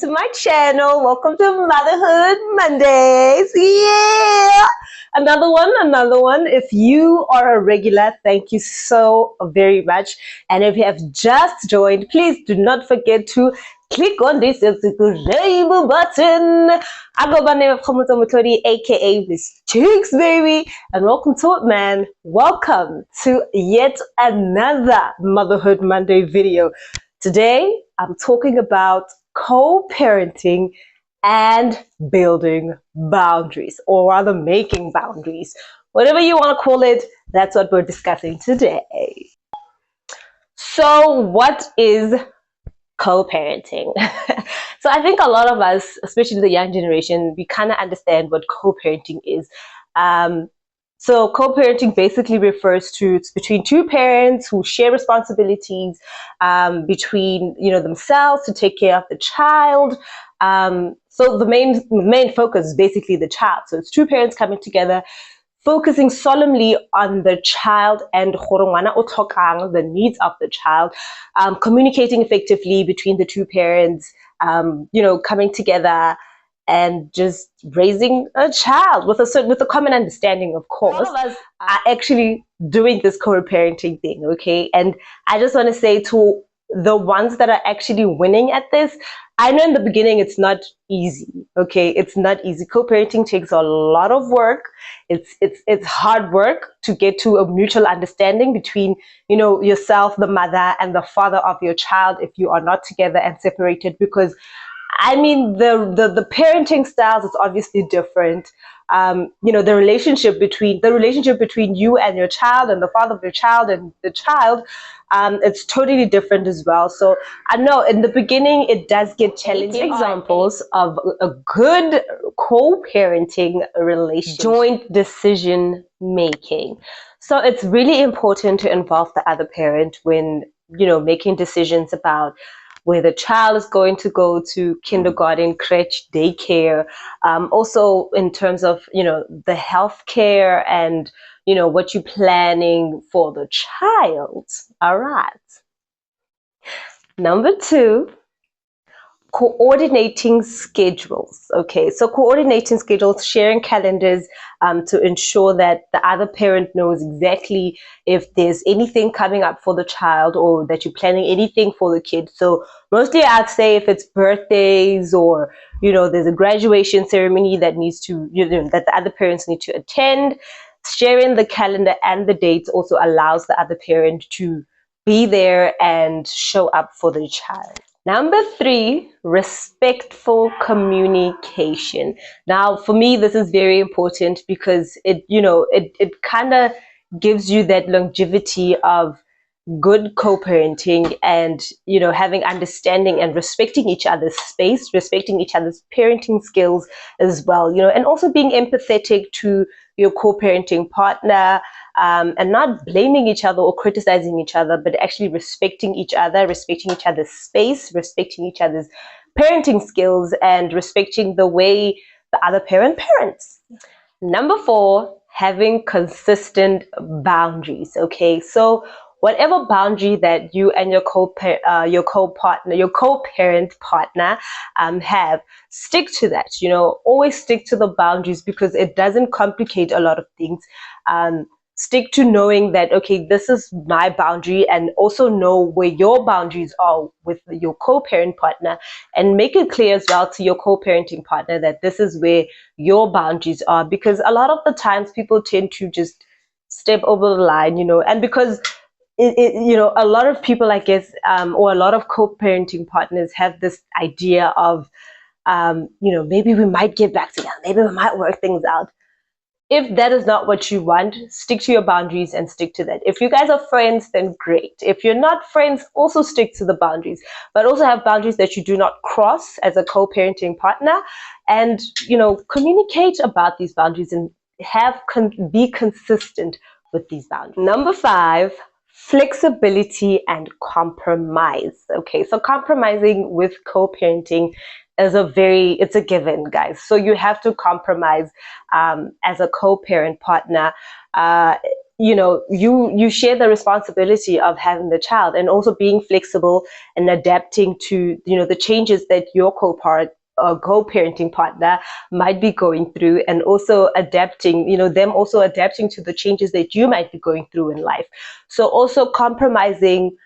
to my channel. Welcome to Motherhood Mondays. Yeah, another one. If you are a regular, thank you so very much. And if you have just joined, please do not forget to click on this rainbow button. I go by the name of Khomuto Mutori, aka Miss Cheeks, baby, and welcome to it, man. Welcome to yet another Motherhood Monday video. Today, I'm talking about co-parenting and building boundaries, or rather making boundaries. Whatever you want to call it, that's what we're discussing today. So what is co-parenting? So I think a lot of us, especially the young generation, we kind of understand what co-parenting is. So co-parenting basically refers to it's between two parents who share responsibilities between themselves to take care of the child. So the main focus is basically the child. So it's two parents coming together, focusing solemnly on the child and the needs of the child, communicating effectively between the two parents, coming together and just raising a child with a common understanding, of course. A lot of us are actually doing this co-parenting thing, okay? And I just want to say to the ones that are actually winning at this, I know in the beginning it's not easy, okay? It's not easy. Co-parenting takes a lot of work. It's hard work to get to a mutual understanding between, yourself, the mother, and the father of your child if you are not together and separated, because I mean, the parenting styles is obviously different. The relationship between you and your child and the father of your child and the child, it's totally different as well. So I know in the beginning it does get challenging. Examples of a good co-parenting relationship: joint decision making. So it's really important to involve the other parent when making decisions about where the child is going to go to kindergarten, crèche, daycare, also in terms of, the health care and, what you're planning for the child. All right. Number 2, coordinating schedules. Okay, so coordinating schedules, sharing calendars to ensure that the other parent knows exactly if there's anything coming up for the child or that you're planning anything for the kid. So mostly I'd say if it's birthdays or there's a graduation ceremony that needs to that the other parents need to attend, sharing the calendar and the dates also allows the other parent to be there and show up for the child. Number 3, respectful communication. Now, for me, this is very important because it kind of gives you that longevity of good co-parenting and, having understanding and respecting each other's space, respecting each other's parenting skills as well, and also being empathetic to your co-parenting partner, and not blaming each other or criticizing each other, but actually respecting each other, respecting each other's space, respecting each other's parenting skills, and respecting the way the other parent parents. Number 4, having consistent boundaries. Okay, so whatever boundary that you and your co-parent partner have, stick to that. Always stick to the boundaries because it doesn't complicate a lot of things. Stick to knowing that, okay, this is my boundary, and also know where your boundaries are with your co-parent partner, and make it clear as well to your co-parenting partner that this is where your boundaries are, because a lot of the times people tend to just step over the line, and because a lot of people, I guess, or a lot of co-parenting partners have this idea of, maybe we might get back together, maybe we might work things out. If that is not what you want, stick to your boundaries and stick to that. If you guys are friends, then great. If you're not friends, also stick to the boundaries, but also have boundaries that you do not cross as a co-parenting partner, and, communicate about these boundaries and be consistent with these boundaries. Number 5, flexibility and compromise. Okay, so compromising with co-parenting is it's a given, guys. So you have to compromise as a co-parent partner. you share the responsibility of having the child, and also being flexible and adapting to the changes that your co-parenting partner might be going through, and also adapting, them also adapting to the changes that you might be going through in life. So also compromising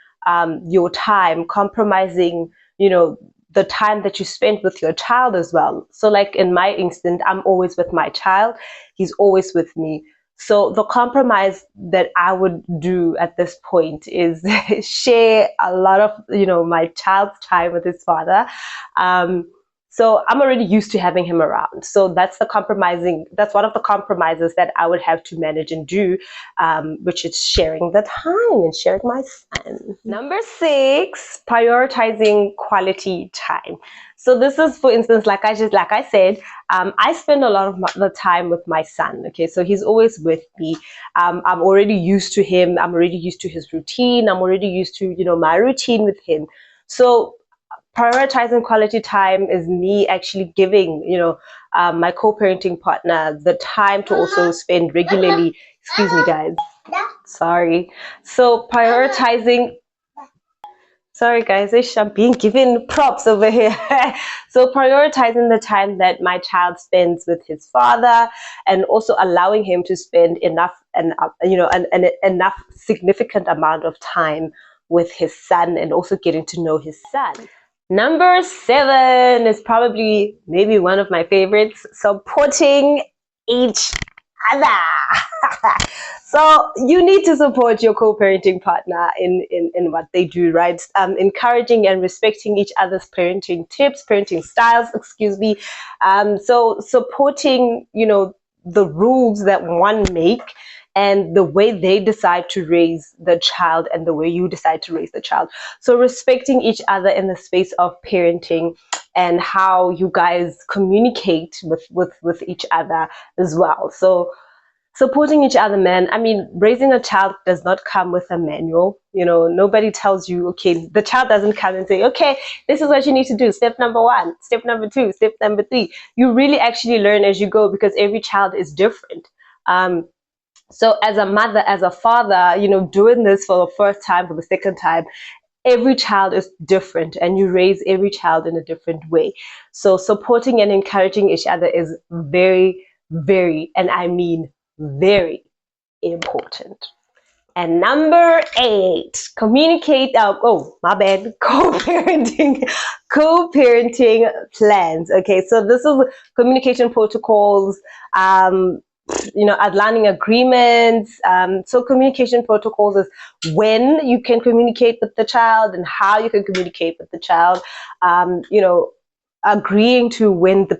your time, compromising the time that you spend with your child as well. So like in my instant, I'm always with my child, he's always with me. So the compromise that I would do at this point is share a lot of my child's time with his father. So I'm already used to having him around. So that's one of the compromises that I would have to manage and do, which is sharing the time and sharing my son. Number 6, prioritizing quality time. So this is, for instance, like I said, I spend a lot of the time with my son. Okay, so he's always with me. I'm already used to him. I'm already used to his routine. I'm already used to my routine with him. So prioritizing quality time is me actually giving my co-parenting partner the time to also spend regularly. Excuse me, guys. Sorry. So prioritizing. Sorry, guys. I'm being given props over here. So prioritizing the time that my child spends with his father, and also allowing him to spend enough and an enough significant amount of time with his son, and also getting to know his son. Number 7 is probably maybe one of my favorites: supporting each other. So you need to support your co-parenting partner in what they do, right? Encouraging and respecting each other's parenting tips, parenting styles, excuse me. So supporting, the rules that one make, and the way they decide to raise the child, and the way you decide to raise the child. So respecting each other in the space of parenting, and how you guys communicate with each other as well. So supporting each other, man. I mean, raising a child does not come with a manual. Nobody tells you, okay, the child doesn't come and say, okay, this is what you need to do. Step number 1, step number 2, step number 3. You really actually learn as you go, because every child is different. So as a mother, as a father, doing this for the first time, for the second time, every child is different, and you raise every child in a different way. So supporting and encouraging each other is very, very, and I mean very important. And number 8, communicate. Oh, my bad. Co-parenting plans. Okay, so this is communication protocols. Outlining agreements. So communication protocols is when you can communicate with the child, and how you can communicate with the child. Agreeing to when the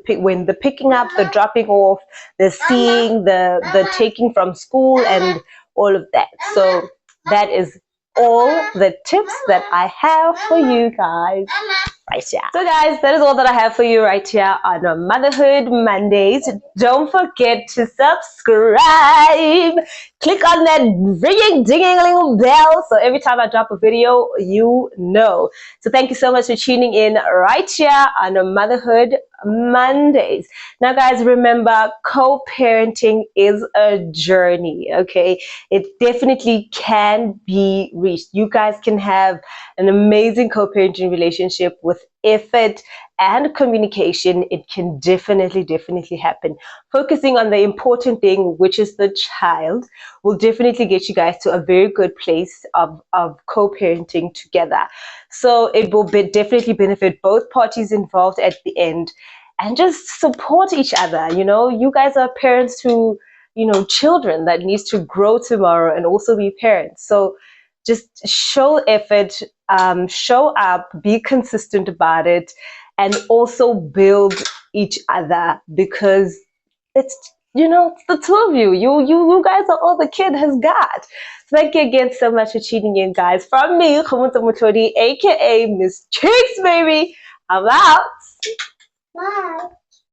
picking up, the dropping off, the seeing, the taking from school, and all of that. So that is all the tips that I have for you guys right here. So guys, that is all that I have for you right here on Motherhood Mondays. Don't forget to subscribe. Click on that ringing ding-a-ling bell, so every time I drop a video, you know. So thank you so much for tuning in right here on Motherhood Mondays. Now guys, remember, co-parenting is a journey, okay? It definitely can be reached. You guys can have an amazing co-parenting relationship with effort and communication. It can definitely happen. Focusing on the important thing, which is the child, will definitely get you guys to a very good place of co-parenting together. So it will definitely benefit both parties involved at the end, and just support each other. You guys are parents to children that needs to grow tomorrow and also be parents. So just show effort, show up, be consistent about it, and also build each other, because it's it's the two of you. You guys are all the kid has got. Thank you again so much for tuning in, guys. From me, Khumuta Mutori, aka Miss Cheeks, baby. I'm out. Bye.